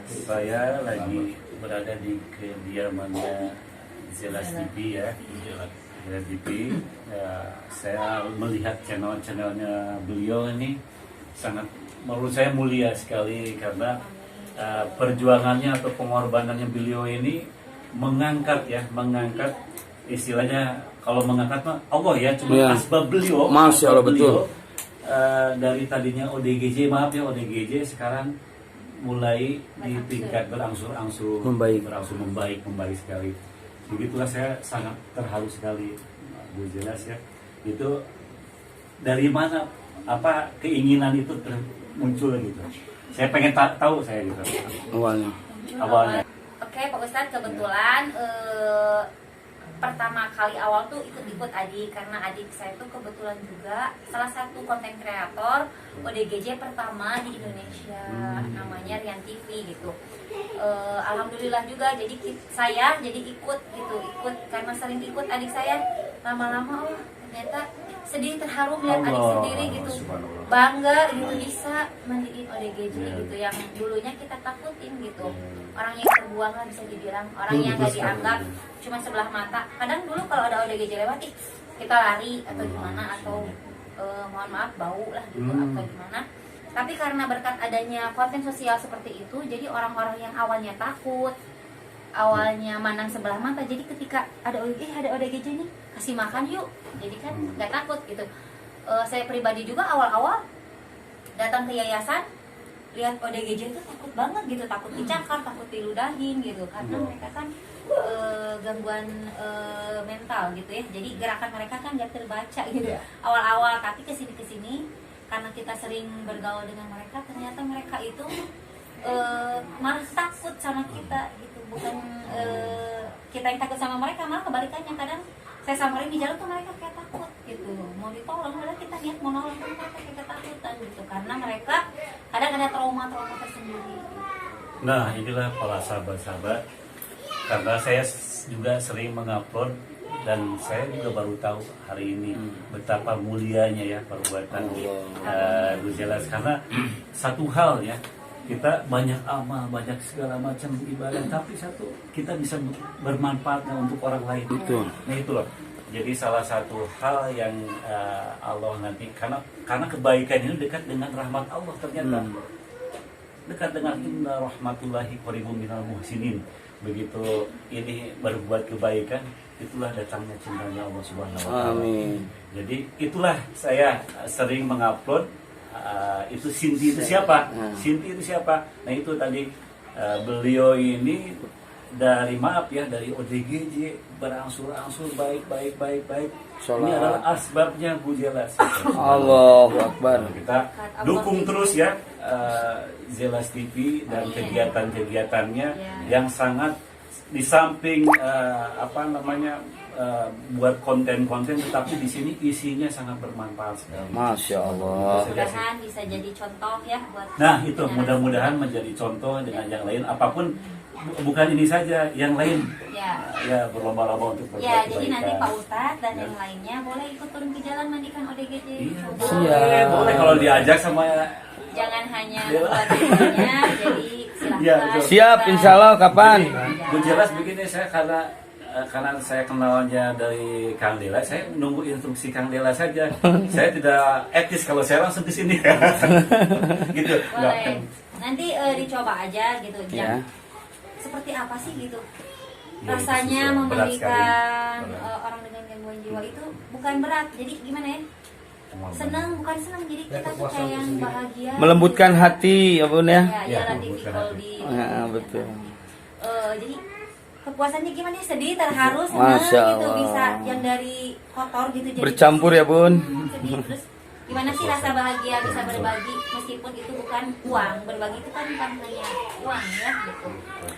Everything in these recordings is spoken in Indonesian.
Saya lagi berada di kediamannya Zelas TV ya. Zelas TV. Ya, saya melihat channelnya beliau ini sangat, menurut saya mulia sekali karena perjuangannya atau pengorbanannya beliau ini mengangkat istilahnya, kalau mengangkat mah Allah ya, cuma asbab beliau, Masya Allah, betul. Dari tadinya ODGJ, maaf ya ODGJ, sekarang mulai di tingkat berangsur-angsur membaik sekali. Begitulah, saya sangat terharu sekali, Bu Zelas ya. Itu dari mana keinginan itu muncul gitu? Saya pengen tahu saya gitu. Awalnya. Oke, Pak Ustadz, kebetulan pertama kali awal tuh ikut adik, karena adik saya tuh kebetulan juga salah satu konten kreator ODGJ pertama di Indonesia, namanya Rian TV gitu. Alhamdulillah juga, jadi saya ikut karena sering ikut adik saya, lama-lama ternyata sedih, terharu melihat adik sendiri gitu, bangga gitu bisa mandiriin ODGJ gitu, yang dulunya kita takutin gitu, orang yang terbuang lah bisa dibilang, orang yang gak dianggap, cuma sebelah mata. Kadang dulu kalau ada ODGJ lewat, kita lari atau gimana, atau mohon maaf bau lah gitu atau gimana. Tapi karena berkat adanya konten sosial seperti itu, jadi orang-orang yang awalnya takut, awalnya mandang sebelah mata, jadi ketika ada ODGJ nih, kasih makan yuk, jadi kan nggak takut gitu. Saya pribadi juga awal-awal datang ke yayasan, lihat ODGJ itu takut banget gitu, takut dicakar, takut diludahin gitu, karena mereka kan gangguan mental gitu ya, jadi gerakan mereka kan nggak terbaca gitu awal-awal. Tapi kesini karena kita sering bergaul dengan mereka, ternyata mereka itu malah takut sama kita gitu, bukan kita yang takut sama mereka, malah kebalikannya. Kadang saya samperin di jalan tuh mereka kayak takut gitu, mau ditolong, padahal kita niat mau nolong, tapi mereka kayak ketakutan gitu, karena mereka kadang ada trauma tersendiri. Nah, inilah para sahabat-sahabat, karena saya juga sering mengupload dan saya juga baru tahu hari ini betapa mulianya ya perbuatan Bu Zelas. Karena satu hal ya, kita banyak amal, banyak segala macam ibadah, tapi satu, kita bisa bermanfaatnya untuk orang lain. Betul. Nah itu loh. Jadi salah satu hal yang Allah nanti, karena kebaikan ini dekat dengan rahmat Allah ternyata. Dekat dengan inna rahmatullahi qaribun minal muhsinin. Begitu ini berbuat kebaikan, itulah datangnya cintanya Allah Subhanahu wa taala. Amin. Jadi itulah saya sering mengupload itu Sinti itu siapa? Sinti itu siapa? Nah itu tadi beliau ini dari dari ODGJ berangsur-angsur baik. Ini adalah asbabnya Bu Zelas. Allahu Akbar. Kita dukung terus ya Zelas TV dan kegiatan-kegiatannya yang sangat, di samping buat konten-konten, tetapi di sini isinya sangat bermanfaat sekali. Masya Allah. Mudah-mudahan bisa jadi contoh ya buat. Nah itu mudah-mudahan menjadi contoh dengan yang lain, apapun, bukan ini saja, yang lain ya berlomba-lomba untuk berbuat kebaikan. Jadi nanti Pak Ustadz dan yang lainnya boleh ikut turun ke jalan mandikan ODGJ. Siap. Boleh kalau diajak sama. Jangan hanya buat dirinya, jadi silahkan. Siap, insya Allah kapan? Bu Zelas begini, saya karena saya kenalnya dari Kang Dela, saya nunggu instruksi Kang Dela saja. Saya tidak etis kalau saya langsung ke sini. Gitu. Boleh. Nanti dicoba aja gitu. Ya. Seperti apa sih gitu? Ya, Rasanya itu memandikan orang dengan gangguan jiwa itu bukan berat. Jadi gimana ya? Senang, bukan senang. Jadi kita tuh kayak yang bahagia. Melembutkan hati, ya Bun ya. Ya, nanti kalau di. Betul. Jadi kepuasannya gimana ya? Sedih, terharu, senang gitu, bisa yang dari kotor gitu jadi bercampur ya Bun. sedih. Terus gimana sih rasa bahagia bisa berbagi meskipun itu bukan uang, berbagi itu kan bukan hanya uang ya gitu.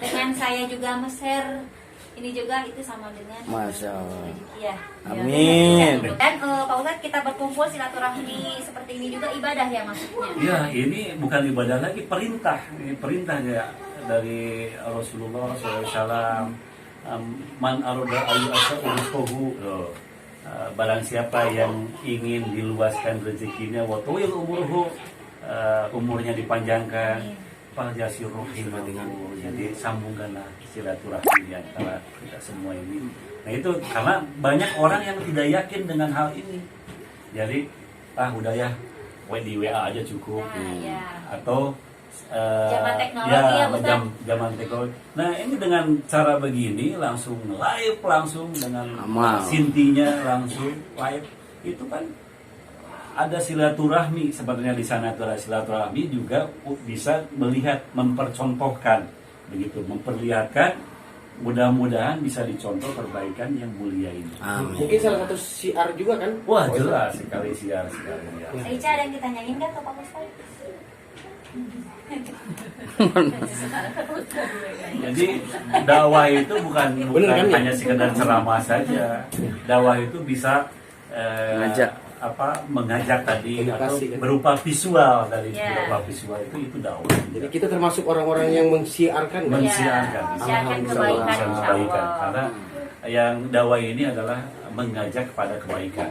Dengan saya juga share ini juga, itu sama dengan Masya Allah. rezeki ya. Amin. Dan Pak Ustadz, kita berkumpul silaturahmi seperti ini juga ibadah ya maksudnya. Ya, ini bukan ibadah lagi, perintah. Ini perintah ya dari Rasulullah SAW. Man aroda ayu asa uruskohu. Barang siapa yang ingin diluaskan rezekinya, wa tuwil umurhu, umurnya dipanjangkan, Faljasirohim, jadi sambungkanlah silaturahmi antara kita semua ini. Nah itu karena banyak orang yang tidak yakin dengan hal ini. Jadi udah ya, di WA aja cukup. Atau zaman teknologi ya, Ustaz. Zaman teknologi. Nah ini dengan cara begini langsung live, langsung dengan sintinya langsung live, itu kan ada silaturahmi. Sebenarnya di sana ada silaturahmi juga bisa melihat, mempercontohkan begitu, memperlihatkan. Mudah-mudahan bisa dicontoh perbaikan yang mulia ini. Mungkin salah satu siar juga kan? Wah jelas sekali siar sekali. Ya. Ica ada yang ditanyain nggak ke Pak Ustaz? Jadi dakwah itu bukan kan, ya? hanya sekedar ceramah saja. Dakwah itu bisa mengajak tadi edukasi, atau kan? berupa visual dari berupa visual itu dakwah. Jadi kita termasuk orang-orang yang mensiarkan, kan? Mensiarkan kebaikan, kebaikan. Karena yang dakwah ini adalah mengajak kepada kebaikan.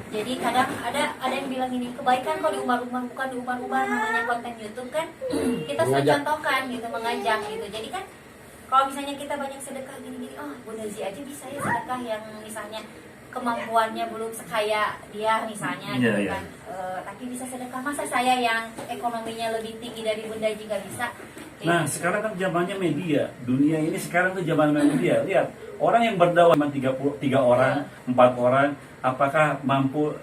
Jadi kadang ada yang bilang ini, kebaikan kok diumbar-umbar, bukan diumbar-umbar, namanya konten YouTube kan. Kita sudah contohkan gitu, mengajak gitu. Jadi kan kalau misalnya kita banyak sedekah gini-gini, Bunda Zi aja bisa ya sedekah yang misalnya kemampuannya belum sekaya dia misalnya gitu kan. Tapi bisa sedekah, masa saya yang ekonominya lebih tinggi dari Bunda Zi nggak bisa? Nah sekarang kan zamannya media, dunia ini sekarang tuh zaman media. Lihat orang yang berdakwah cuma 3 orang, 4 orang, apakah mampu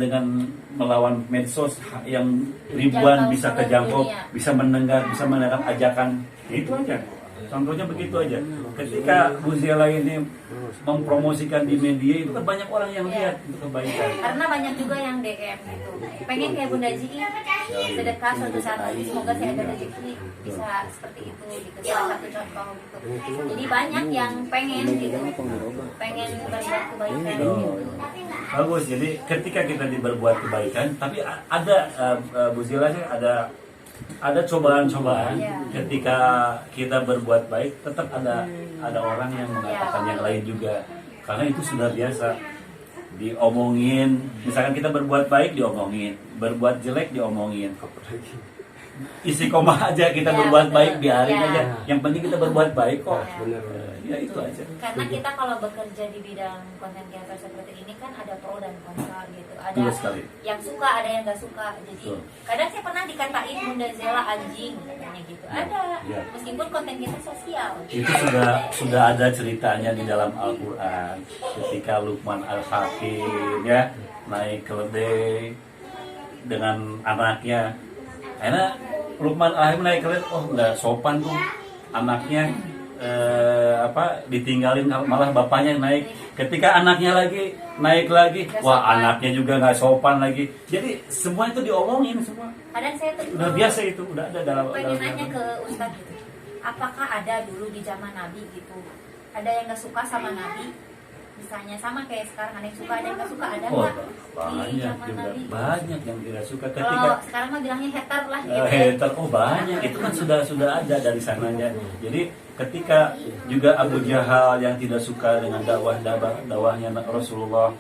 dengan melawan medsos yang ribuan bisa terjangkau, bisa mendengar ajakan? Itu aja. Contohnya begitu aja. Ketika Bu Zela ini mempromosikan di media, itu kan banyak orang yang lihat itu kebaikan. Karena banyak juga yang DM gitu. Pengen kayak Bunda Ji, sedekah suatu saat nanti, semoga saya ada rezeki bisa seperti itu gitu. Salah satu contoh gitu. Jadi banyak yang pengen gitu, pengen berbuat kebaikan gitu. Bagus. Jadi ketika kita berbuat kebaikan, tapi ada Bu Zela ada cobaan-cobaan. Ketika kita berbuat baik, tetap ada orang yang mengatakan yang lain juga, karena itu sudah biasa diomongin. Misalkan kita berbuat baik diomongin, berbuat jelek diomongin. Istiqomah aja kita berbuat baik, biarin aja. Yang penting kita berbuat baik kok. Ya itu aja. Karena kita kalau bekerja di bidang konten kreator seperti ini kan ada pro dan kontra gitu. Ada yang suka, ada yang nggak suka. Jadi kadang saya pernah dikatain Bunda Zela anjing katanya gitu. Ada. Meskipun konten kita sosial. Itu sudah ada ceritanya di dalam Al-Qur'an. Ketika Luqman Al-Hakim ya naik keledai dengan anaknya. Karena Luqman Al-Hakim naik keledai, nggak sopan tuh anaknya. Ditinggalin, malah bapaknya naik. Ketika anaknya lagi naik lagi, anaknya juga nggak sopan lagi. Jadi semua itu diomongin semua. Kadang saya tuh udah biasa itu, udah ada dalam. Pengen nanya ke Ustadz gitu, apakah ada dulu di zaman Nabi gitu, ada yang nggak suka sama Nabi? Misalnya sama kayak sekarang, ada yang suka, ada yang nggak suka, ada nggak di zaman juga, Nabi? banyak yang tidak suka. Kalau sekarang mah bilangnya hater lah gitu. Hater, banyak. Itu kan sudah ada dari sananya. Jadi ketika juga Abu Jahal yang tidak suka dengan dakwahnya Rasulullah,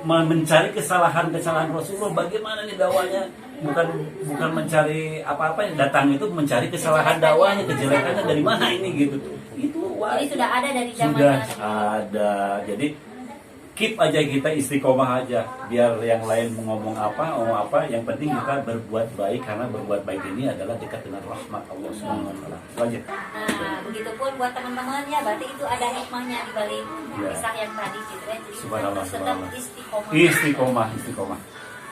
mencari kesalahan Rasulullah, bagaimana nih dakwahnya? Bukan mencari apa-apa, yang datang itu mencari kesalahan dakwahnya, kejelekannya dari mana ini gitu. Jadi sudah ada dari zaman sudah ada. Jadi keep aja, kita istiqomah aja, biar yang lain ngomong apa, yang penting kita berbuat baik, karena berbuat baik ini adalah dekat dengan rahmat Allah Subhanahu wa taala. Itu aja. Nah, begitupun buat teman-teman ya, berarti itu ada hikmahnya di balik kisah yang tadi gitu ya. Jadi Subhanallah, tetap istiqomah.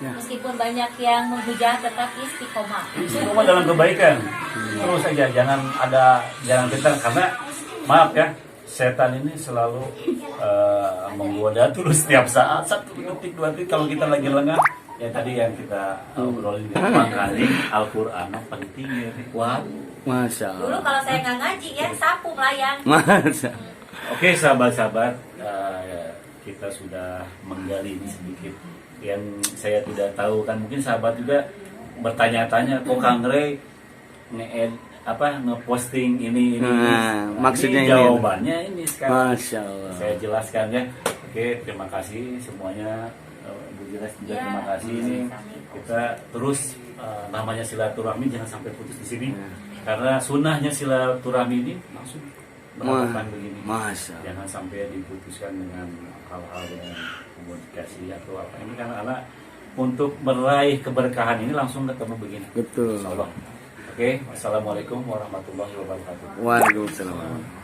Meskipun banyak yang menghujat, tetap istiqomah. Istiqomah dalam kebaikan. Terus aja, jangan kita, karena maaf ya, setan ini selalu menggoda terus setiap saat, 1 detik 2 detik. Kalau kita lagi lengah, ya tadi yang kita obrolin, makanya Al-Quran penting ya. Masya Allah. Dulu kalau saya nggak ngaji ya, sapu melayang. Oke, sahabat-sahabat, kita sudah menggali ini sedikit yang saya tidak tahu. Kan mungkin sahabat juga bertanya-tanya, kok Kang Rey ngeposting ini. Maksudnya ini jawabannya ini sekarang. Masya Allah. Saya jelaskan ya. Oke, terima kasih semuanya. Bu Jelas juga Ya, terima kasih ini kita terus namanya silaturahmi jangan sampai putus di sini karena sunnahnya silaturahmi ini langsung berhadapan begini. Masya. Jangan sampai diputuskan dengan hal-hal yang komunikasi atau apa ini karena untuk meraih keberkahan ini langsung ketemu begini. Betul. Insyaallah. Oke, wassalamualaikum warahmatullahi wabarakatuh. Waalaikumsalam.